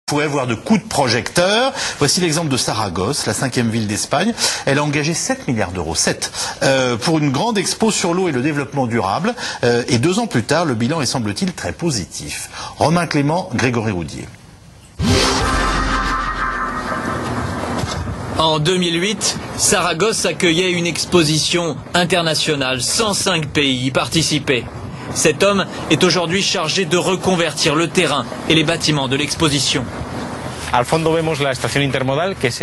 Pourrait avoir de coups de projecteur. Voici l'exemple de Saragosse, la 5e ville d'Espagne. Elle a engagé 7 milliards d'euros, pour une grande expo sur l'eau et le développement durable. Et 2 ans plus tard, le bilan est, semble-t-il, très positif. Romain Clément, Grégory Roudier. En 2008, Saragosse accueillait une exposition internationale. 105 pays y participaient. Cet homme est aujourd'hui chargé de reconvertir le terrain et les bâtiments de l'exposition.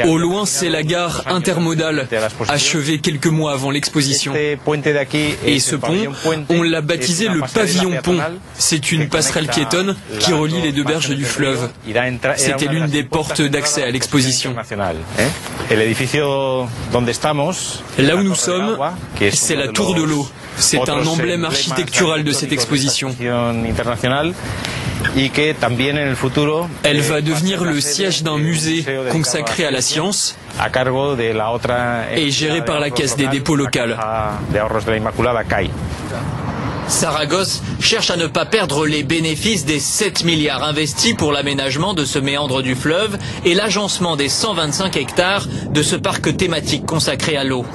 Au loin, c'est la gare intermodale, achevée quelques mois avant l'exposition. Et ce pont, on l'a baptisé le pavillon pont. C'est une passerelle piétonne qui relie les 2 berges du fleuve. C'était l'une des portes d'accès à l'exposition. Là où nous sommes, c'est la Tour de l'eau. C'est un emblème architectural de cette exposition. Elle va devenir le siège d'un musée consacré à la science et géré par la Caisse des dépôts locale. Saragosse cherche à ne pas perdre les bénéfices des 7 milliards investis pour l'aménagement de ce méandre du fleuve et l'agencement des 125 hectares de ce parc thématique consacré à l'eau.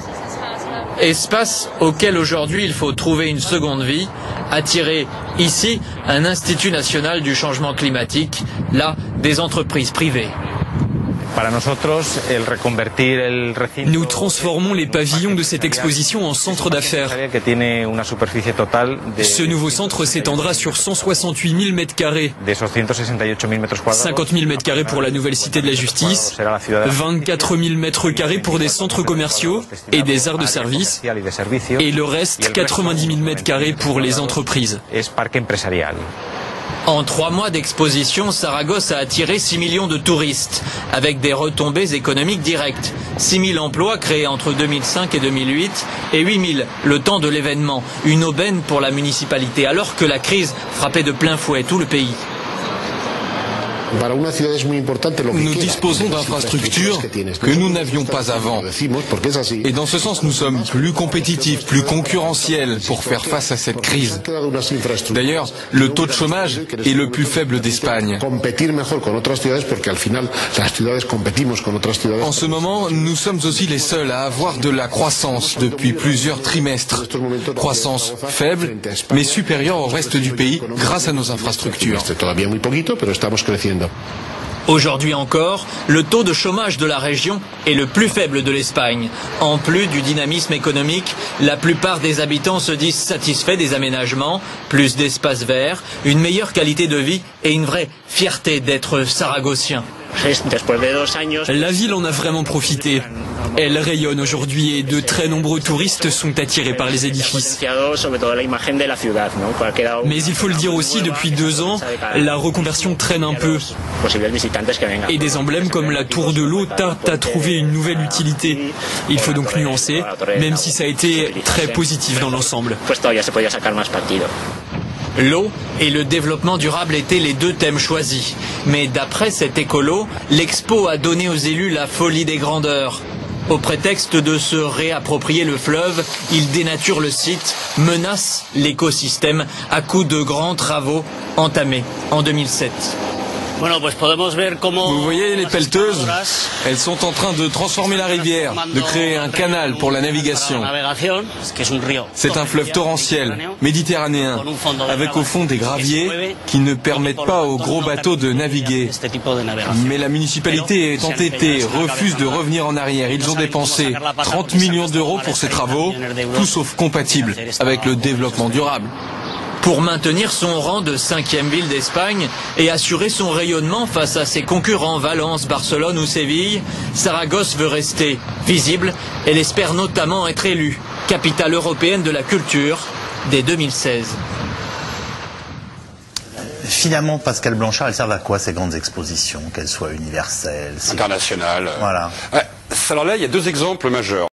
Espace auquel aujourd'hui il faut trouver une seconde vie, attirer ici un institut national du changement climatique, là des entreprises privées. Nous transformons les pavillons de cette exposition en centre d'affaires. Ce nouveau centre s'étendra sur 168 000 m², 50 000 m² pour la nouvelle cité de la justice, 24 000 m² pour des centres commerciaux et des aires de service, et le reste 90 000 m² pour les entreprises. En 3 mois d'exposition, Saragosse a attiré 6 millions de touristes, avec des retombées économiques directes. 6 000 emplois créés entre 2005 et 2008 et 8 000 le temps de l'événement. Une aubaine pour la municipalité, alors que la crise frappait de plein fouet tout le pays. Nous disposons d'infrastructures que nous n'avions pas avant. Et dans ce sens, nous sommes plus compétitifs, plus concurrentiels pour faire face à cette crise. D'ailleurs, le taux de chômage est le plus faible d'Espagne. En ce moment, nous sommes aussi les seuls à avoir de la croissance depuis plusieurs trimestres. Croissance faible, mais supérieure au reste du pays grâce à nos infrastructures. Aujourd'hui encore, le taux de chômage de la région est le plus faible de l'Espagne. En plus du dynamisme économique, la plupart des habitants se disent satisfaits des aménagements, plus d'espaces verts, une meilleure qualité de vie et une vraie fierté d'être saragossien. La ville en a vraiment profité. Elle rayonne aujourd'hui et de très nombreux touristes sont attirés par les édifices. Mais il faut le dire aussi, depuis 2 ans, la reconversion traîne un peu. Et des emblèmes comme la Tour de l'eau tardent à trouver une nouvelle utilité. Il faut donc nuancer, même si ça a été très positif dans l'ensemble. L'eau et le développement durable étaient les 2 thèmes choisis. Mais d'après cet écolo, l'expo a donné aux élus la folie des grandeurs. Au prétexte de se réapproprier le fleuve, il dénature le site, menace l'écosystème à coups de grands travaux entamés en 2007. Vous voyez les pelleteuses? Elles sont en train de transformer la rivière, de créer un canal pour la navigation. C'est un fleuve torrentiel, méditerranéen, avec au fond des graviers qui ne permettent pas aux gros bateaux de naviguer. Mais la municipalité est entêtée, refuse de revenir en arrière. Ils ont dépensé 30 millions d'euros pour ces travaux, tout sauf compatibles avec le développement durable. Pour maintenir son rang de 5e ville d'Espagne et assurer son rayonnement face à ses concurrents Valence, Barcelone ou Séville, Saragosse veut rester visible. Elle espère notamment être élue capitale européenne de la culture dès 2016. Finalement, Pascal Blanchard, elles servent à quoi ces grandes expositions, qu'elles soient universelles, internationales? Voilà. Alors là, il y a 2 exemples majeurs.